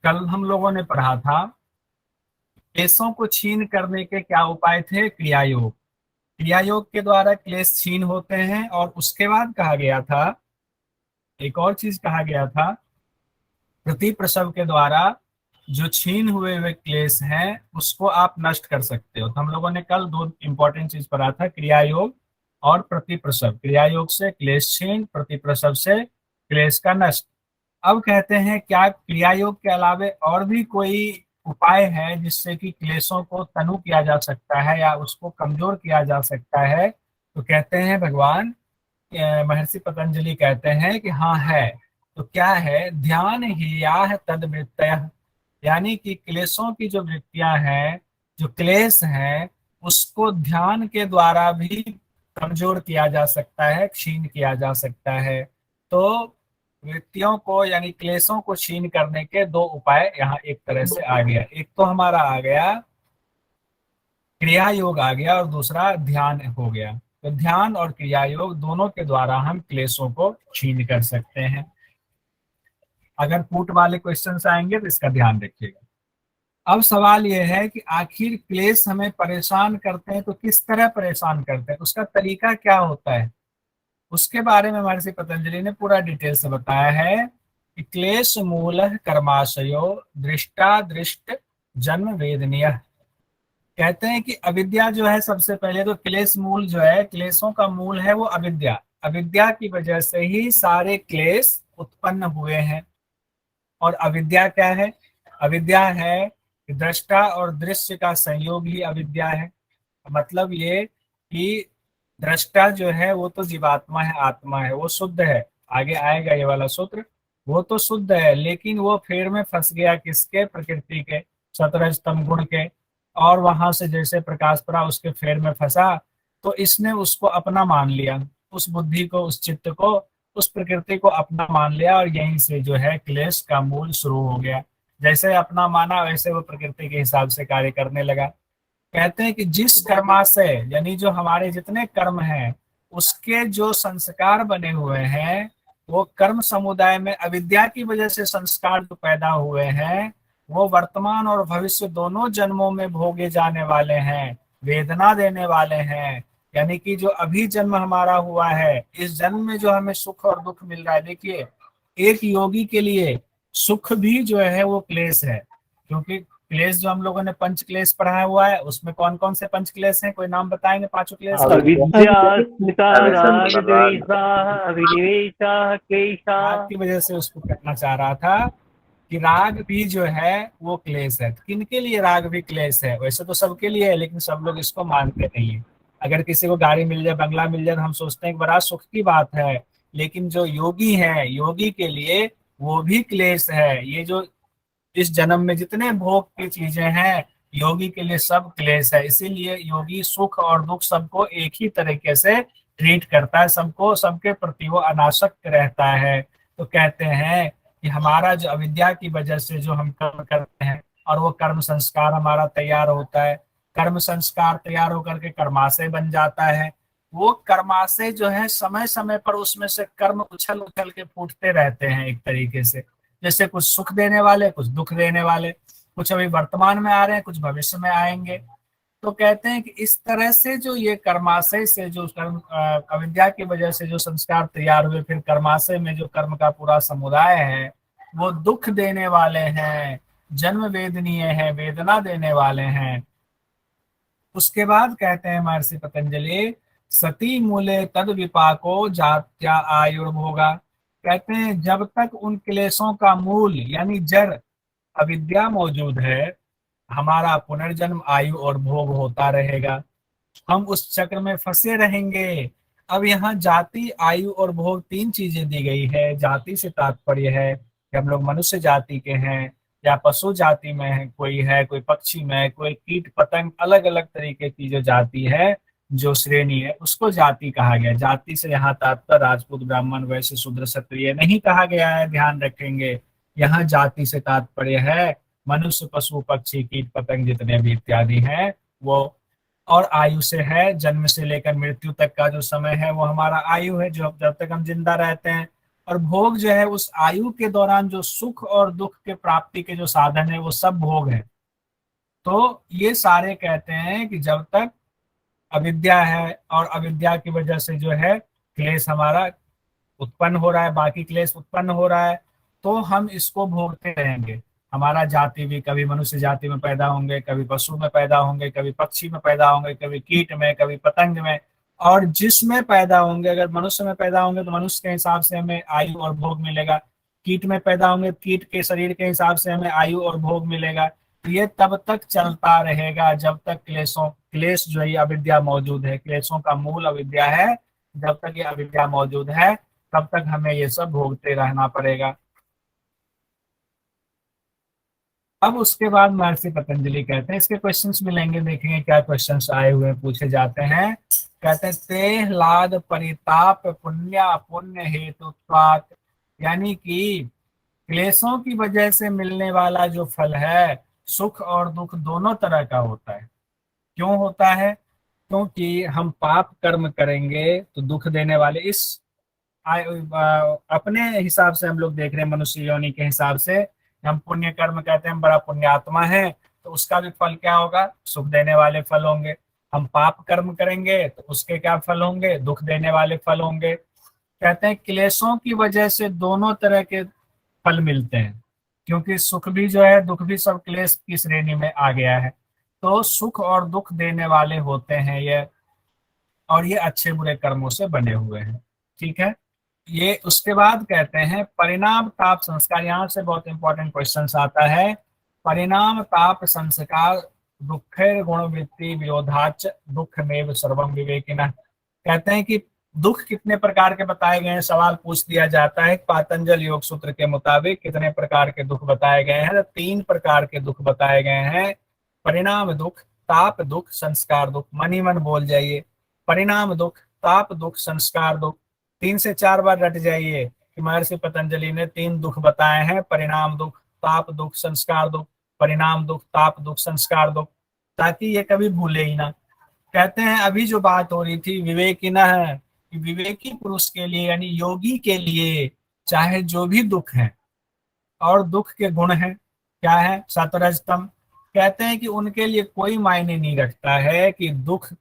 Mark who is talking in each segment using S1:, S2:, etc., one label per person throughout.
S1: कल हम लोगों ने पढ़ा था क्लेशों को छीन करने के क्या उपाय थे। क्रिया योग। क्रिया योग के द्वारा क्लेश छीन होते हैं। और उसके बाद कहा गया था, एक और चीज कहा गया था, प्रति प्रसव के द्वारा जो छीन हुए हुए क्लेश हैं उसको आप नष्ट कर सकते हो। तो हम लोगों ने कल दो इंपॉर्टेंट चीज पढ़ा था, क्रिया योग और प्रति प्रसव। क्रिया योग से क्लेश छीन, प्रति प्रसव से क्लेश का नष्ट। अब कहते हैं क्या क्रिया योग के अलावे और भी कोई उपाय है जिससे कि क्लेशों को तनु किया जा सकता है या उसको कमजोर किया जा सकता है। तो कहते हैं भगवान महर्षि पतंजलि कहते हैं कि हाँ है। तो क्या है? ध्यान ही या तद वृत्तयः, यानी कि क्लेशों की जो वृत्तियां हैं, जो क्लेश हैं, उसको ध्यान के द्वारा भी कमजोर किया जा सकता है, क्षीण किया जा सकता है। तो वृत्तियों को यानी क्लेशों को क्षीण करने के दो उपाय यहाँ एक तरह से आ गया। एक तो हमारा आ गया क्रिया योग आ गया और दूसरा ध्यान हो गया। तो ध्यान और क्रिया योग दोनों के द्वारा हम क्लेशों को क्षीण कर सकते हैं। अगर कूट वाले क्वेश्चंस आएंगे तो इसका ध्यान रखिएगा। अब सवाल यह है कि आखिर क्लेश हमें परेशान करते हैं तो किस तरह परेशान करते हैं, उसका तरीका क्या होता है, उसके बारे में महर्षि पतंजलि ने पूरा डिटेल से बताया है कि क्लेश मूल कर्माशयो दृष्टा दृष्ट जन्म वेदनीय। कहते हैं कि अविद्या जो है, सबसे पहले तो क्लेश मूल जो है, क्लेशों का मूल है वो अविद्या। अविद्या की वजह से ही सारे क्लेश उत्पन्न हुए हैं। और अविद्या क्या है? अविद्या है कि दृष्टा और दृश्य का संयोग ही अविद्या है। मतलब ये कि दृष्टा जो है वो तो जीवात्मा है, आत्मा है, वो शुद्ध है। आगे आएगा ये वाला सूत्र। वो तो शुद्ध है लेकिन वो फेर में फंस गया किसके? प्रकृति के, सतरजतम गुण के। और वहां से जैसे प्रकाश पड़ा उसके फेर में फंसा, तो इसने उसको अपना मान लिया, उस बुद्धि को, उस चित्त को, उस प्रकृति को अपना मान लिया। और यहीं से जो है क्लेश का मूल शुरू हो गया। जैसे अपना माना वैसे वो प्रकृति के हिसाब से कार्य करने लगा। कहते हैं कि जिस कर्माशय यानी जो हमारे जितने कर्म हैं उसके जो संस्कार बने हुए हैं, वो कर्म समुदाय में अविद्या की वजह से संस्कार जो पैदा हुए हैं वो वर्तमान और भविष्य दोनों जन्मों में भोगे जाने वाले हैं, वेदना देने वाले हैं। यानी कि जो अभी जन्म हमारा हुआ है, इस जन्म में जो हमें सुख और दुख मिल रहा है, देखिए एक योगी के लिए सुख भी जो है वो क्लेश है। क्योंकि क्लेश जो हम लोगों ने पंच क्लेश पढ़ाया हुआ है उसमें कौन कौन से पंच क्लेश हैं, कोई नाम बताएंगे पांचों क्लेश के?
S2: अविद्या स्मिता राग द्वेषा अभिनिवेशा क्लेशा।
S1: राग की वजह से उसको कहना चाह रहा था कि राग भी जो है वो क्लेश है। किनके लिए राग भी क्लेश है? वैसे तो सबके लिए है लेकिन सब लोग इसको मानते नहीं है। अगर किसी को गाड़ी मिल जाए, बंगला मिल जाए तो हम सोचते हैं कि बड़ा सुख की बात है, लेकिन जो योगी है, योगी के लिए वो भी क्लेश है। ये जो इस जन्म में जितने भोग की चीजें हैं, योगी के लिए सब क्लेश है। इसीलिए योगी सुख और दुख सबको एक ही तरीके से ट्रीट करता है, सबको सबके प्रति वो अनासक्त रहता है। तो कहते हैं कि हमारा जो अविद्या की वजह से जो हम कर्म करते हैं और वो कर्म संस्कार हमारा तैयार होता है, कर्म संस्कार तैयार होकर के कर्माशय बन जाता है। वो कर्माशय जो है समय समय पर उसमें से कर्म उछल उछल के फूटते रहते हैं एक तरीके से। जैसे कुछ सुख देने वाले, कुछ दुख देने वाले, कुछ अभी वर्तमान में आ रहे हैं, कुछ भविष्य में आएंगे। तो कहते हैं कि इस तरह से जो ये कर्माशय से जो कर्म अविद्या की वजह से जो संस्कार तैयार हुए, फिर कर्माशय में जो कर्म का पूरा समुदाय है वो दुख देने वाले हैं, जन्म वेदनीय है, वेदना देने वाले हैं। उसके बाद कहते हैं महर्षि पतंजलि, सती मूले तद विपाको जात्या आयुर्भोगा। कहते हैं जब तक उन क्लेशों का मूल यानी जड़ अविद्या मौजूद है, हमारा पुनर्जन्म, आयु और भोग होता रहेगा। हम उस चक्र में फंसे रहेंगे। अब यहाँ जाति, आयु और भोग तीन चीजें दी गई है। जाति से तात्पर्य है कि हम लोग मनुष्य जाति के हैं या पशु जाति में है, कोई है, कोई पक्षी में है, कोई कीट पतंग, अलग अलग तरीके की जो जाति है, जो श्रेणी है, उसको जाति कहा गया। जाति से यहाँ तात्पर्य राजपूत, ब्राह्मण, वैश्य, शूद्र, क्षत्रिय नहीं कहा गया है, ध्यान रखेंगे। यहाँ जाति से तात्पर्य है मनुष्य, पशु, पक्षी, कीट पतंग जितने भी इत्यादि हैं वो। और आयु से है जन्म से लेकर मृत्यु तक का जो समय है वो हमारा आयु है, जो जब तक हम जिंदा रहते हैं। और भोग जो है उस आयु के दौरान जो सुख और दुख के प्राप्ति के जो साधन है वो सब भोग है। तो ये सारे कहते हैं कि जब तक अविद्या है और अविद्या की वजह से जो है क्लेश हमारा उत्पन्न हो रहा है, बाकी क्लेश उत्पन्न हो रहा है, तो हम इसको भोगते रहेंगे। हमारा जाति भी कभी मनुष्य जाति में पैदा होंगे, कभी पशु में पैदा होंगे, कभी पक्षी में पैदा होंगे, कभी कीट में, कभी पतंग में, और जिसमें पैदा होंगे, अगर मनुष्य में पैदा होंगे तो मनुष्य के हिसाब से हमें आयु और भोग मिलेगा, कीट में पैदा होंगे कीट के शरीर के हिसाब से हमें आयु और भोग मिलेगा। तो ये तब तक चलता रहेगा जब तक क्लेश जो है अविद्या मौजूद है, क्लेशों का मूल अविद्या है। जब तक ये अविद्या मौजूद है तब तक हमें ये सब भोगते रहना पड़ेगा। अब उसके बाद महर्षि पतंजलि कहते हैं, इसके क्वेश्चंस मिलेंगे, देखेंगे क्या क्वेश्चंस आए हुए पूछे जाते हैं। कहते हैं ते लाद परिताप पुण्य पुण्य हेतुत्वात्, यानी कि क्लेशों की वजह से मिलने वाला जो फल है सुख और दुख दोनों तरह का होता है। क्यों होता है? क्योंकि हम पाप कर्म करेंगे तो दुख देने वाले इस अपने हिसाब से हम लोग देख रहे हैं, मनुष्य योनि के हिसाब से हम पुण्य कर्म कहते हैं, बड़ा पुण्यात्मा है तो उसका भी फल क्या होगा? सुख देने वाले फल होंगे। हम पाप कर्म करेंगे तो उसके क्या फल होंगे? दुख देने वाले फल होंगे। कहते हैं क्लेशों की वजह से दोनों तरह के फल मिलते हैं, क्योंकि सुख भी जो है दुख भी सब क्लेश की श्रेणी में आ गया है। तो सुख और दुख देने वाले होते हैं ये, और ये अच्छे बुरे कर्मों से बने हुए हैं। ठीक है, ये उसके बाद कहते हैं परिणाम ताप संस्कार। यहाँ से बहुत इंपॉर्टेंट क्वेश्चन आता है। परिणाम ताप संस्कार दुख गुण वृत्ति विरोधाच दुख में सर्वम विवेकिना। कहते हैं कि दुख कितने प्रकार के बताए गए हैं, सवाल पूछ दिया जाता है। पातंजल योग सूत्र के मुताबिक कितने प्रकार के दुख बताए गए हैं? 3 प्रकार के दुख बताए गए हैं। परिणाम दुख, ताप दुख, संस्कार दुख। मन ही मन बोल जाइए, परिणाम दुख, ताप दुख, संस्कार दुख। 3 से 4 बार रट जाइए कि महर्षि पतंजलि ने 3 दुख बताए हैं, परिणाम दुख, ताप दुख, संस्कार दुख। परिणाम दुख, ताप दुख, संस्कार दुख, ताकि ये कभी भूले ही ना। कहते हैं अभी जो बात हो रही थी विवेकिना है, कि विवेकी पुरुष के लिए यानी योगी के लिए चाहे जो भी दुख है, और दुख के गुण है क्या है? सतरजतम। कहते हैं कि उनके लिए कोई मायने नहीं रखता है कि दुख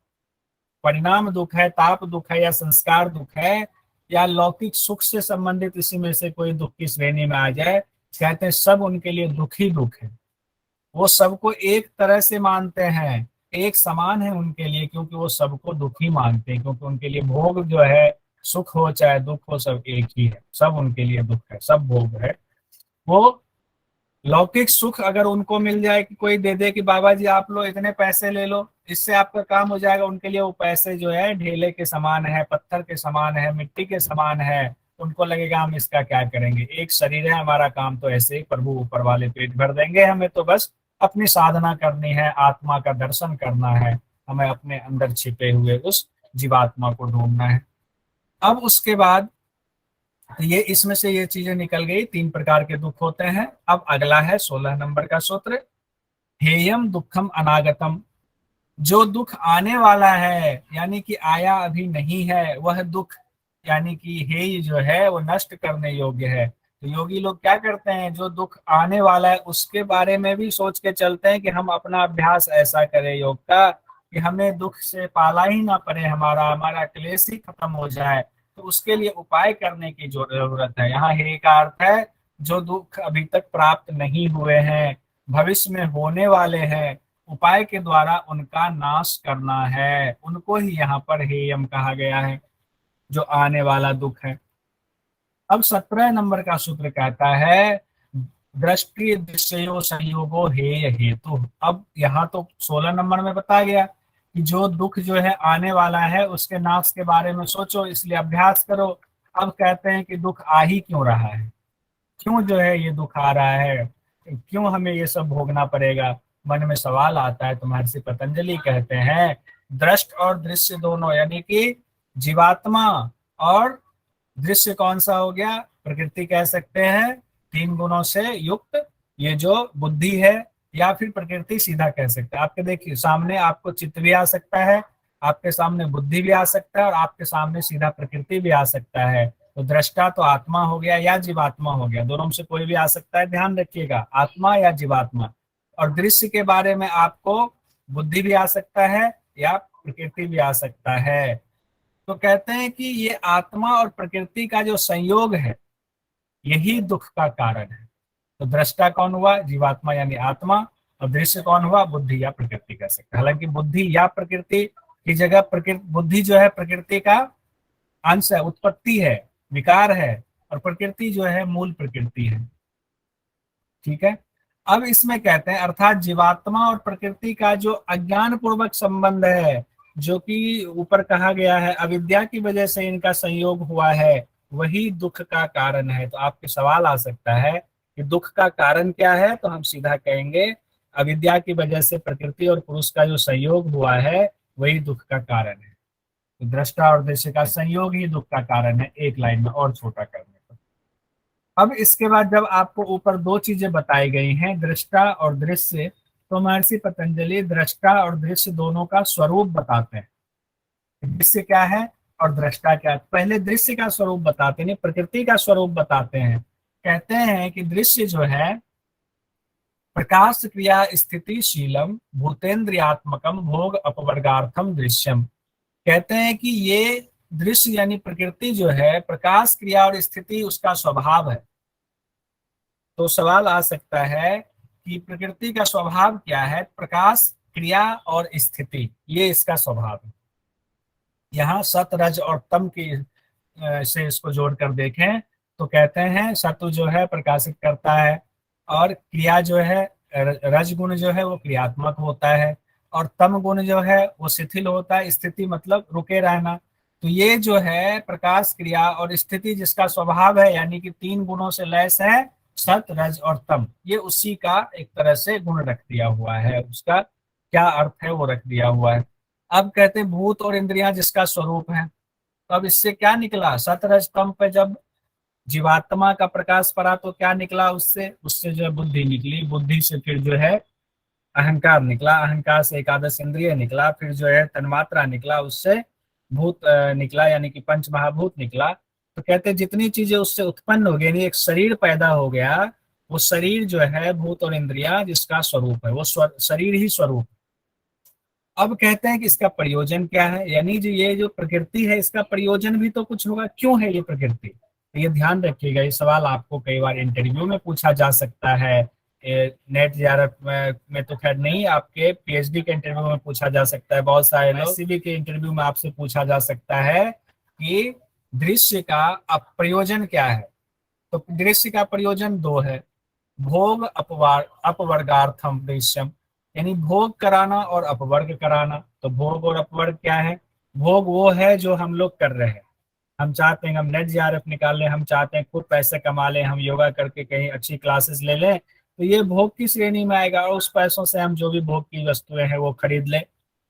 S1: परिणाम दुख है, ताप दुख है, या संस्कार दुख है, या लौकिक सुख से संबंधित इसी में से कोई दुख की श्रेणी में आ जाए। कहते हैं सब उनके लिए दुख ही दुख है। वो सबको एक तरह से मानते हैं, एक समान है उनके लिए, क्योंकि वो सबको दुख ही मानते हैं, क्योंकि उनके लिए भोग जो है सुख हो चाहे दुख हो सब एक ही है, सब उनके लिए दुख है, सब भोग है। वो लौकिक सुख अगर उनको मिल जाए कि कोई दे दे कि बाबा जी आप लो इतने पैसे ले लो इससे आपका काम हो जाएगा, उनके लिए वो पैसे जो है ढेले के समान है, पत्थर के समान है, मिट्टी के समान है। उनको लगेगा हम इसका क्या करेंगे, एक शरीर है हमारा, काम तो ऐसे ही प्रभु ऊपर वाले पेट भर देंगे, हमें तो बस अपनी साधना करनी है, आत्मा का दर्शन करना है, हमें अपने अंदर छिपे हुए उस जीवात्मा को ढूंढना है। अब उसके बाद ये इसमें से ये चीजें निकल गई, 3 प्रकार के दुख होते हैं। अब अगला है 16 नंबर का सूत्र, हेयम दुखम अनागतम। जो दुख आने वाला है यानी कि आया अभी नहीं है, वह दुख यानी कि हेय जो है वो नष्ट करने योग्य है। तो योगी लोग क्या करते हैं, जो दुख आने वाला है उसके बारे में भी सोच के चलते हैं कि हम अपना अभ्यास ऐसा करें योग का कि हमें दुख से पाला ही ना पड़े, हमारा हमारा क्लेश ही खत्म हो जाए। तो उसके लिए उपाय करने की जरूरत है। यहाँ हे का अर्थ है जो दुख अभी तक प्राप्त नहीं हुए हैं, भविष्य में होने वाले हैं, उपाय के द्वारा उनका नाश करना है, उनको ही यहाँ पर हेयम कहा गया है, जो आने वाला दुख है। अब 17 नंबर का सूत्र कहता है दृष्टि दृश्यो संयोगो हेय हेतु। अब यहाँ तो 16 नंबर में बताया गया कि जो दुख जो है आने वाला है उसके नाश के बारे में सोचो, इसलिए अभ्यास करो। अब कहते हैं कि दुख आ ही क्यों रहा है, क्यों जो है ये दुख आ रहा है, क्यों हमें ये सब भोगना पड़ेगा, मन में सवाल आता है। तो महर्षि पतंजलि कहते हैं दृष्ट और दृश्य दोनों, यानी कि जीवात्मा और दृश्य कौन सा हो गया, प्रकृति कह सकते हैं, 3 गुणों से युक्त ये जो बुद्धि है, या फिर प्रकृति सीधा कह सकते हैं। आपके देखिए सामने आपको चित्त भी आ सकता है, आपके सामने बुद्धि भी आ सकता है, और आपके सामने सीधा प्रकृति भी आ सकता है। तो दृष्टा तो आत्मा हो गया या जीवात्मा हो गया, दोनों में से कोई भी आ सकता है, ध्यान रखिएगा, आत्मा या जीवात्मा। और दृश्य के बारे में आपको बुद्धि भी आ सकता है या प्रकृति भी आ सकता है। तो कहते हैं कि ये आत्मा और प्रकृति का जो संयोग है यही दुख का कारण है। तो दृष्टा कौन हुआ? जीवात्मा यानी आत्मा। और दृश्य कौन हुआ? बुद्धि या प्रकृति कह सकते हैं। हालांकि बुद्धि या प्रकृति की जगह प्रकृति, बुद्धि जो है प्रकृति का अंश है, उत्पत्ति है, विकार है, और प्रकृति जो है मूल प्रकृति है। ठीक है। अब इसमें कहते हैं अर्थात जीवात्मा और प्रकृति का जो अज्ञान पूर्वक संबंध है, जो कि ऊपर कहा गया है अविद्या की वजह से इनका संयोग हुआ है, वही दुख का कारण है। तो आपके सवाल आ सकता है कि दुख का कारण क्या है, तो हम सीधा कहेंगे अविद्या की वजह से प्रकृति और पुरुष का जो संयोग हुआ है वही दुख का कारण है। तो दृष्टा और दृश्य का संयोग ही दुख का कारण है, एक लाइन में और छोटा करने पर। अब इसके बाद जब आपको ऊपर दो चीजें बताई गई हैं, दृष्टा और दृश्य, तो महर्षि पतंजलि दृष्टा और दृश्य दोनों का स्वरूप बताते हैं। दृश्य क्या है और दृष्टा क्या है। पहले दृश्य का स्वरूप बताते हैं, प्रकृति का स्वरूप बताते हैं। कहते हैं कि दृश्य जो है प्रकाश क्रिया स्थितिशीलम भूतेन्द्रियात्मकम भोग अपवर्गार्थम दृश्यम। कहते हैं कि ये दृश्य यानी प्रकृति जो है प्रकाश क्रिया और स्थिति उसका स्वभाव है। तो सवाल आ सकता है कि प्रकृति का स्वभाव क्या है? प्रकाश क्रिया और स्थिति, ये इसका स्वभाव है। यहाँ सत रज और तम की से इसको जोड़कर देखें तो कहते हैं सत्व जो है प्रकाशित करता है, और क्रिया जो है रज गुण जो है वो क्रियात्मक होता है, और तम गुण जो है वो शिथिल होता है। स्थिति मतलब रुके रहना। तो ये जो है प्रकाश क्रिया और स्थिति जिसका स्वभाव है, यानी कि तीन गुणों से लैस है, सत रज और तम, ये उसी का एक तरह से गुण रख दिया हुआ है, उसका क्या अर्थ है वो रख दिया हुआ है। अब कहते हैं भूत और इंद्रियां जिसका स्वरूप है। तो अब इससे क्या निकला? सत रज तम पे जब जीवात्मा का प्रकाश पड़ा तो क्या निकला उससे? उससे जो है बुद्धि निकली, बुद्धि से फिर जो है अहंकार निकला, अहंकार से एकादश इंद्रिय निकला, फिर जो है तन्मात्रा निकला, उससे भूत निकला, यानी कि पंच महाभूत निकला। तो कहते हैं जितनी चीजें उससे उत्पन्न हो गई, यानी एक शरीर पैदा हो गया, वो शरीर जो है भूत और इंद्रिया जिसका स्वरूप है, वो शरीर ही स्वरूप। अब कहते हैं कि इसका प्रयोजन क्या है, यानी जो ये जो प्रकृति है इसका प्रयोजन भी तो कुछ होगा, क्यों है ये प्रकृति? तो ये ध्यान रखिएगा, ये सवाल आपको कई बार इंटरव्यू में पूछा जा सकता है। नेट जेआरएफ में तो खैर नहीं, आपके पीएचडी के इंटरव्यू में पूछा जा सकता है, बहुत सारे लोग सीवी के इंटरव्यू में आपसे पूछा जा सकता है कि दृश्य का प्रयोजन क्या है। तो दृश्य का प्रयोजन दो है, भोग अपवर्गार्थम दृश्यम, यानी भोग कराना और अपवर्ग कराना। तो भोग और अपवर्ग क्या है? भोग वो है जो हम लोग कर रहे हैं, हम चाहते हैं हम नेट जेआरएफ निकाल लें, हम चाहते हैं खूब पैसे कमा लें, हम योगा करके कहीं अच्छी क्लासेस ले लें, तो ये भोग की श्रेणी में आएगा, और उस पैसों से हम जो भी भोग की वस्तुएं हैं वो खरीद लें,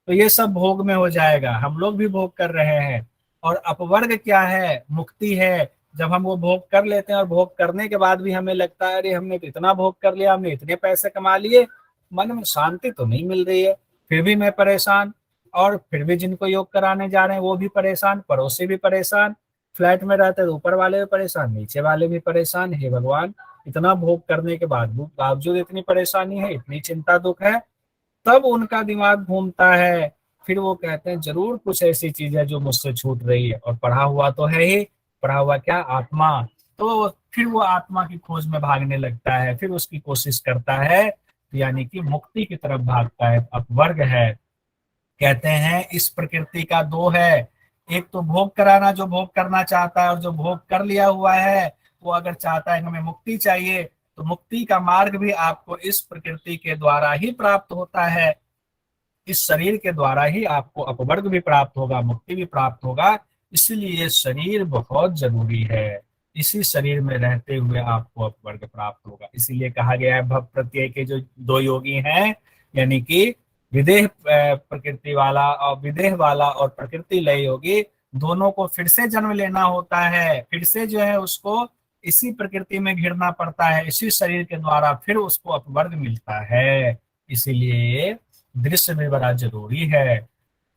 S1: तो ये सब भोग में हो जाएगा, हम लोग भी भोग कर रहे हैं। और अपवर्ग क्या है? मुक्ति है, जब हम वो भोग कर लेते हैं और भोग करने के बाद भी हमें लगता है अरे हमने तो इतना भोग कर लिया, हमने इतने पैसे कमा लिए, मन में शांति तो नहीं मिल रही है, फिर भी मैं परेशान, और फिर भी जिनको योग कराने जा रहे हैं वो भी परेशान, पड़ोसी भी परेशान, फ्लैट में रहते तो ऊपर वाले भी परेशान, नीचे वाले भी परेशान। हे भगवान, इतना भोग करने के बावजूद इतनी परेशानी है, इतनी चिंता दुख है। तब उनका दिमाग घूमता है, फिर वो कहते हैं जरूर कुछ ऐसी चीज है जो मुझसे छूट रही है, और पढ़ा हुआ तो है ही, पढ़ा हुआ क्या? आत्मा। तो फिर वो आत्मा की खोज में भागने लगता है, फिर उसकी कोशिश करता है, यानी कि मुक्ति की तरफ भागता है, अपवर्ग है। कहते हैं इस प्रकृति का दो है, एक तो भोग कराना, जो भोग करना चाहता है, और जो भोग कर लिया हुआ है वो अगर चाहता है हमें मुक्ति चाहिए, तो मुक्ति का मार्ग भी आपको इस प्रकृति के द्वारा ही प्राप्त होता है, इस शरीर के द्वारा ही आपको अपवर्ग भी प्राप्त होगा, मुक्ति भी प्राप्त होगा। इसलिए शरीर बहुत जरूरी है, इसी शरीर में रहते हुए आपको अपवर्ग प्राप्त होगा। इसीलिए कहा गया है भव प्रत्यय के जो दो योगी हैं, यानी कि विदेह प्रकृति वाला और विदेह वाला और प्रकृति लय योगी, दोनों को फिर से जन्म लेना होता है, फिर से जो है उसको इसी प्रकृति में घिरना पड़ता है, इसी शरीर के द्वारा फिर उसको अपवर्ग मिलता है। इसीलिए दृश्य भी बड़ा जरूरी है।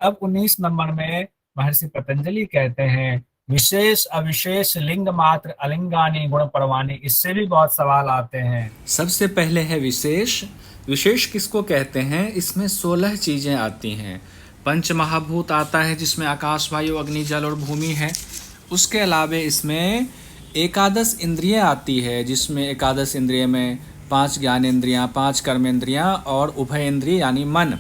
S1: अब 19 नंबर में महर्षि पतंजलि कहते हैं विशेष अविशेष लिंग मात्र अलिंगानी गुण परवानी, इससे भी बहुत सवाल आते हैं।
S3: सबसे पहले है विशेष। विशेष किसको कहते हैं? इसमें 16 चीज़ें आती हैं। पंच महाभूत आता है जिसमें आकाश, वायु, अग्नि, जल और भूमि है। उसके अलावे इसमें एकादश इंद्रियां आती है, जिसमें एकादश इंद्रिय में 5 ज्ञानेंद्रियां, 5 कर्मेंद्रियां और उभय इंद्रिय यानी मन।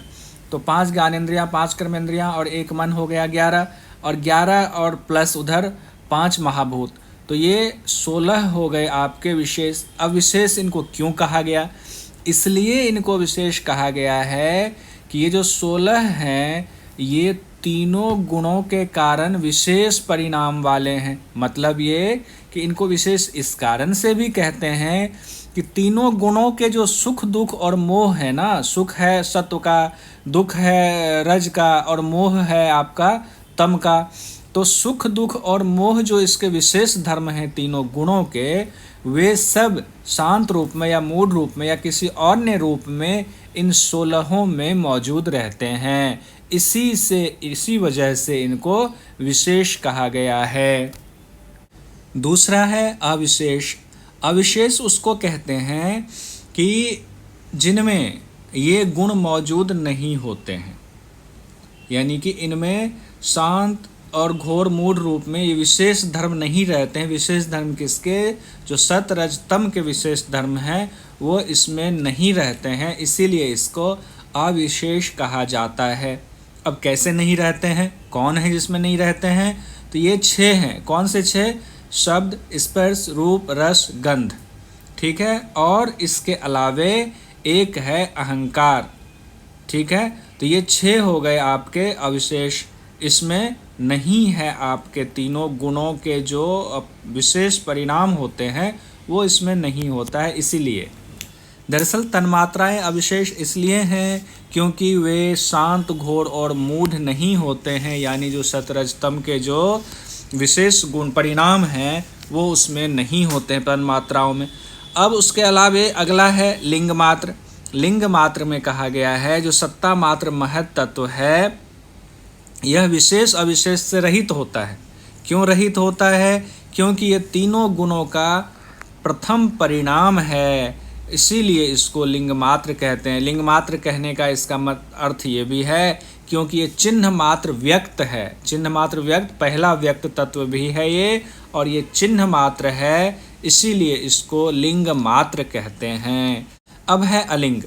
S3: तो 5 ज्ञानेंद्रियां, 5 कर्मेंद्रियां और 1 मन हो गया 11, और 11 और प्लस उधर 5 महाभूत, तो ये 16 हो गए आपके विशेष। अब विशेष इनको क्यों कहा गया? इसलिए इनको विशेष कहा गया है कि ये जो 16 हैं ये तीनों गुणों के कारण विशेष परिणाम वाले हैं। मतलब ये कि इनको विशेष इस कारण से भी कहते हैं कि तीनों गुणों के जो सुख दुख और मोह है ना, सुख है सत्व का, दुख है रज का, और मोह है आपका तम का। तो सुख दुख और मोह जो इसके विशेष धर्म हैं तीनों गुणों के, वे सब शांत रूप में या मूढ़ रूप में या किसी अन्य रूप में इन 16 में मौजूद रहते हैं। इसी वजह से इनको विशेष कहा गया है। दूसरा है अविशेष। अविशेष उसको कहते हैं कि जिनमें ये गुण मौजूद नहीं होते हैं, यानी कि इनमें शांत और घोर मूढ़ रूप में ये विशेष धर्म नहीं रहते हैं। विशेष धर्म किसके? जो सत रज तम के विशेष धर्म हैं वो इसमें नहीं रहते हैं, इसीलिए इसको अविशेष कहा जाता है। अब कैसे नहीं रहते हैं, कौन है जिसमें नहीं रहते हैं? तो ये 6 हैं। कौन से 6? शब्द, स्पर्श, रूप, रस, गंध, ठीक है। और इसके अलावे एक है अहंकार, ठीक है। तो ये 6 हो गए आपके अविशेष। इसमें नहीं है आपके तीनों गुणों के जो विशेष परिणाम होते हैं वो इसमें नहीं होता है। इसीलिए दरअसल तन्मात्राएं अविशेष इसलिए हैं क्योंकि वे शांत, घोर और मूढ़ नहीं होते हैं, यानी जो सतरज तम के जो विशेष गुण परिणाम हैं वो उसमें नहीं होते हैं तन्मात्राओं में। अब उसके अलावे अगला है लिंग मात्र। लिंग मात्र में कहा गया है जो सत्ता मात्र महत तत्व है, यह विशेष अविशेष से रहित होता है। क्यों रहित होता है? क्योंकि ये तीनों गुणों का प्रथम परिणाम है, इसीलिए इसको लिंग मात्र कहते हैं। लिंग मात्र कहने का इसका अर्थ ये भी है क्योंकि ये चिन्ह मात्र व्यक्त है। चिन्ह मात्र व्यक्त, पहला व्यक्त तत्व भी है ये, और ये चिन्ह मात्र है, इसीलिए इसको लिंग मात्र कहते हैं। अब है अलिंग।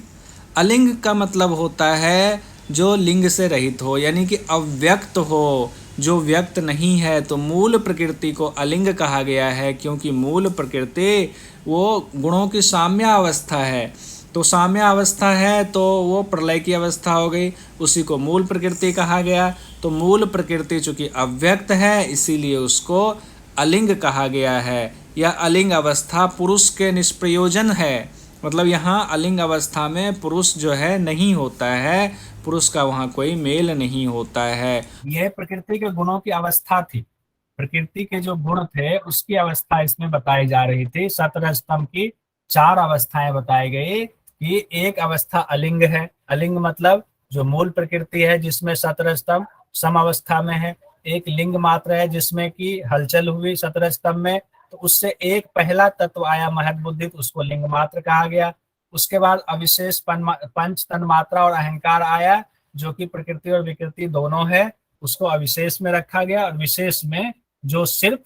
S3: अलिंग का मतलब होता है जो लिंग से रहित हो, यानी कि अव्यक्त हो, जो व्यक्त नहीं है। तो मूल प्रकृति को अलिंग कहा गया है क्योंकि मूल प्रकृति वो गुणों की साम्य अवस्था है। तो साम्य अवस्था है तो वो प्रलय की अवस्था हो गई, उसी को मूल प्रकृति कहा गया। तो मूल प्रकृति चूंकि अव्यक्त है इसीलिए उसको अलिंग कहा गया है। यह अलिंग अवस्था पुरुष के निष्प्रयोजन है, मतलब यहाँ अलिंग अवस्था में पुरुष जो है नहीं होता है, पुरुष का वहाँ कोई मेल नहीं होता है।
S1: यह प्रकृति के गुणों की अवस्था थी, प्रकृति के जो गुण थे उसकी अवस्था इसमें बताई जा रही थी। सतरजतम की 4 अवस्थाएं बताई गई कि एक अवस्था अलिंग है। अलिंग मतलब जो मूल प्रकृति है जिसमें सतरजतम सम अवस्था में है। एक लिंग मात्र है जिसमें कि हलचल हुई सतरजतम में, तो उससे एक पहला तत्व आया महत बुद्धि, उसको लिंग मात्र कहा गया। उसके बाद अविशेष पंच तन मात्रा और अहंकार आया जो कि प्रकृति और विकृति दोनों है, उसको अविशेष में रखा गया। और विशेष में जो सिर्फ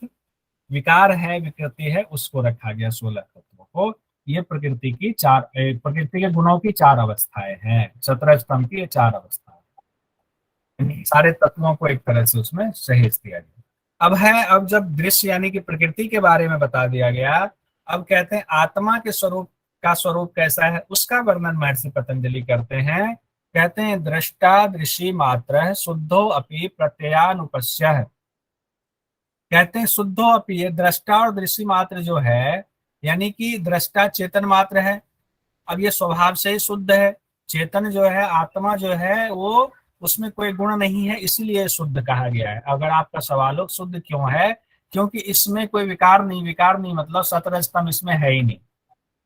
S1: विकार है, विकृति है, उसको रखा गया 16 तत्वों को। ये प्रकृति के गुणों की 4 अवस्थाएं हैं। 17 स्तंभ की ये 4 अवस्थाएं, सारे तत्वों को एक तरह से उसमें सहेज दिया गया। अब जब दृश्य यानी कि प्रकृति के बारे में बता दिया गया, अब कहते हैं आत्मा के स्वरूप कैसा है उसका वर्णन महर्षि पतंजलि करते हैं। कहते हैं दृष्टा दृषि मात्र शुद्धो अपि प्रत्ययानुपश्य। कहते हैं शुद्धो अपि, ये दृष्टा और दृषि मात्र जो है, यानी कि दृष्टा चेतन मात्र है, अब ये स्वभाव से ही शुद्ध है। चेतन जो है, आत्मा जो है, वो उसमें कोई गुण नहीं है, इसीलिए शुद्ध कहा गया है। अगर आपका सवाल हो शुद्ध क्यों है, क्योंकि इसमें कोई विकार नहीं मतलब सतरजतम इसमें है ही नहीं,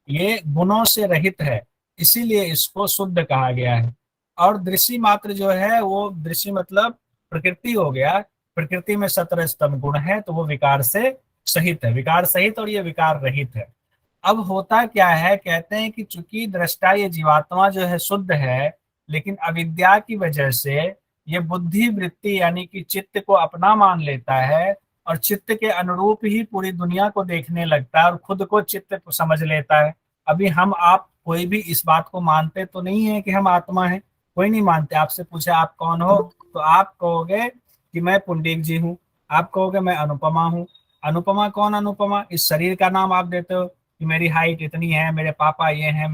S1: ये गुणों से रहित है, इसीलिए इसको शुद्ध कहा गया है। और दृश्य मात्र जो है, वो दृश्य मतलब प्रकृति हो गया, प्रकृति में 17 स्तंभ गुण है, तो वो विकार से सहित है, विकार सहित, और ये विकार रहित है। अब होता क्या है, कहते हैं कि चूंकि दृष्टा ये जीवात्मा जो है शुद्ध है, लेकिन अविद्या की वजह से ये बुद्धि वृत्ति यानी कि चित्त को अपना मान लेता है, और चित्त के अनुरूप ही पूरी दुनिया को देखने लगता है, और खुद को चित्त को समझ लेता है। अभी हम आप कोई भी इस बात को मानते तो नहीं है कि हम आत्मा हैं, कोई नहीं मानते। आपसे पूछे आप कौन हो, तो आप कहोगे कि मैं पुंडीक जी हूँ, आप कहोगे मैं अनुपमा हूँ। अनुपमा कौन अनुपमा? इस शरीर का नाम आप देते हो कि मेरी हाइट इतनी है, मेरे पापा ये हैं,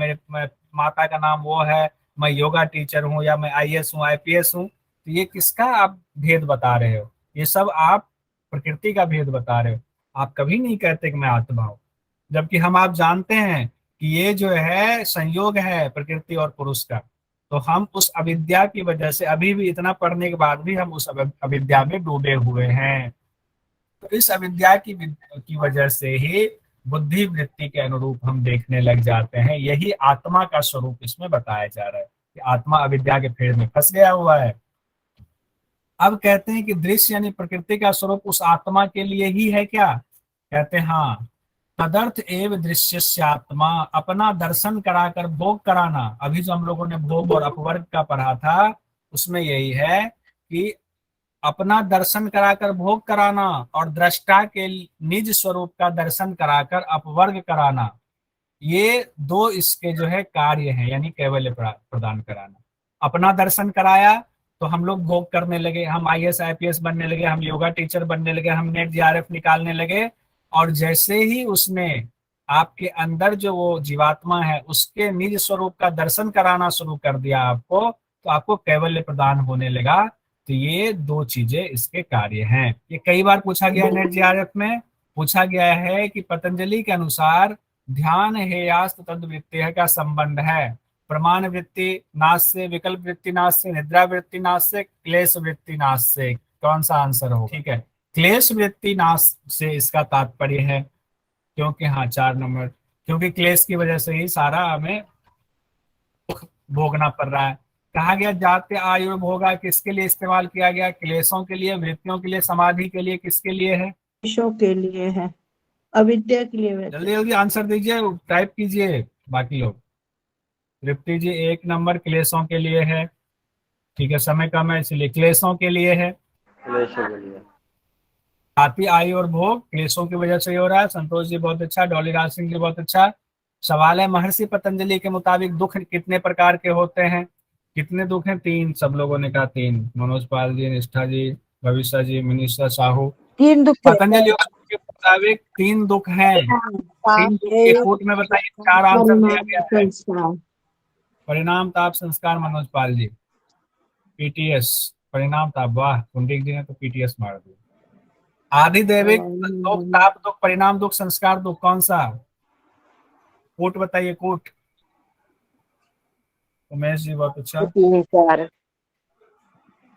S1: माता का नाम वो है, मैं योगा टीचर हूँ, या मैं आईएएस हूँ, आईपीएस हूँ। तो ये किसका आप भेद बता रहे हो? ये सब आप प्रकृति का भेद बता रहे हो। आप कभी नहीं कहते कि मैं आत्मा हूँ, जबकि हम आप जानते हैं कि ये जो है संयोग है प्रकृति और पुरुष का। तो हम उस अविद्या की वजह से अभी भी इतना पढ़ने के बाद भी हम उस अविद्या में डूबे हुए हैं। तो इस अविद्या की वजह से ही बुद्धि वृत्ति के अनुरूप हम देखने लग जाते हैं। यही आत्मा का स्वरूप इसमें बताया जा रहा है कि आत्मा अविद्या के फेर में फंस गया हुआ है। अब कहते हैं कि दृश्य यानी प्रकृति का स्वरूप उस आत्मा के लिए ही है क्या? कहते हैं हाँ, तदर्थ एव दृश्य आत्मा, अपना दर्शन कराकर भोग कराना। अभी जो हम लोगों ने भोग और अपवर्ग का पढ़ा था, उसमें यही है कि अपना दर्शन कराकर भोग कराना और दृष्टा के निज स्वरूप का दर्शन कराकर अपवर्ग कराना। ये दो इसके जो है कार्य हैं, यानी कैवल्य प्रदान कराना। अपना दर्शन कराया तो हम लोग भोग करने लगे, हम आईएएस आईपीएस बनने लगे, हम योगा टीचर बनने लगे, हम नेट जीआरएफ निकालने लगे। और जैसे ही उसने आपके अंदर जो वो जीवात्मा है उसके निज स्वरूप का दर्शन कराना शुरू कर दिया आपको, तो आपको कैवल्य प्रदान होने लगा। तो ये दो चीजें इसके कार्य हैं। ये कई बार पूछा गया नेट जीआरएफ में, पूछा गया है कि पतंजलि के अनुसार ध्यान हेयास्त तद वृत्ति का संबंध है प्रमाण वृत्ति नाश से, विकल्प वृत्ति नाश से, निद्रा वृत्ति नाश से, क्लेश वृत्ति नाश से। कौन सा आंसर हो? ठीक है, क्लेश वृत्ति नाश से इसका तात्पर्य है, क्योंकि हाँ 4 नंबर, क्योंकि क्लेश की वजह से ही सारा हमें भोगना पड़ रहा है। कहा गया जाते आयु भोगा किसके लिए इस्तेमाल किया गया? क्लेशों के लिए, वृत्तियों के लिए, समाधि के लिए, किसके लिए है?
S4: विषयों के लिए है, अविद्या के लिए।
S1: जल्दी जल्दी आंसर दीजिए, टाइप कीजिए बाकी लोग। तृप्ति जी 1 नंबर क्लेशों के लिए है। ठीक है, समय कम है इसलिए क्लेशों के लिए है। जाति आयु और भोग क्लेशों की वजह से ही हो रहा है। संतोष जी बहुत अच्छा, डॉली राज सिंह जी बहुत अच्छा। सवाल है महर्षि पतंजलि के मुताबिक दुख कितने प्रकार के होते हैं? कितने दुख हैं? 3, सब लोगों ने कहा 3। मनोज पाल जी, निष्ठा जी, भविष्य जी, मनीषा साहू।
S4: 3 दुख
S1: पतंजलि के मुताबिक 3 दुख हैं। 3 दुख के फुट में बताइए, 4 आंसर दिया गया है। परिणाम ताप संस्कार, मनोज पाल जी। पीटीएस परिणाम ताप, वाह पुंडिक जी ने तो पीटीएस मार दिया। आदि दैविक दुख, ताप दुख, परिणाम दुख, संस्कार दुख, कौन सा? कूट बताइए, कूट। उमेश जी बहुत अच्छा।
S4: 3 4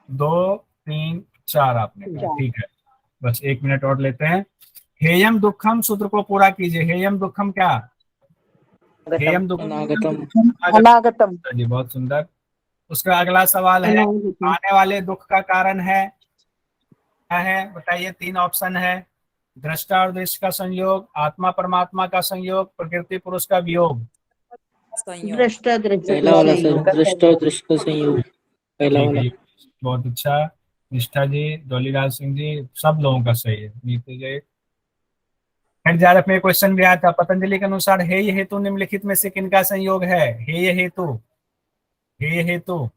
S1: 2 3 4 आपने कहा, ठीक है। बस 1 मिनट और लेते हैं। हेयम दुखम सूत्र को पूरा कीजिए। हेयम दुखम क्या? हेयम दुखम
S4: अनागतम।
S1: जी बहुत सुंदर। उसका अगला सवाल है, आने वाले दुख का कारण है क्या है? बताइए, 3 ऑप्शन है। दृष्टा और दृश्य का संयोग, आत्मा परमात्मा का संयोग, प्रकृति पुरुष का वियोग।
S4: दृष्टा दृश्य
S5: पहला वाला सर, दृष्टा और दृश्य का संयोग, पहला वाला।
S1: बहुत अच्छा, निष्ठा जी, डॉली राज सिंह जी, सब लोगों का सही है। नीति जी। जीआरएफ में क्वेश्चन भी आया था, पतंजलि के अनुसार हेय हेतु निम्नलिखित में से किनका संयोग है? हेय हेतु, हेय हेतु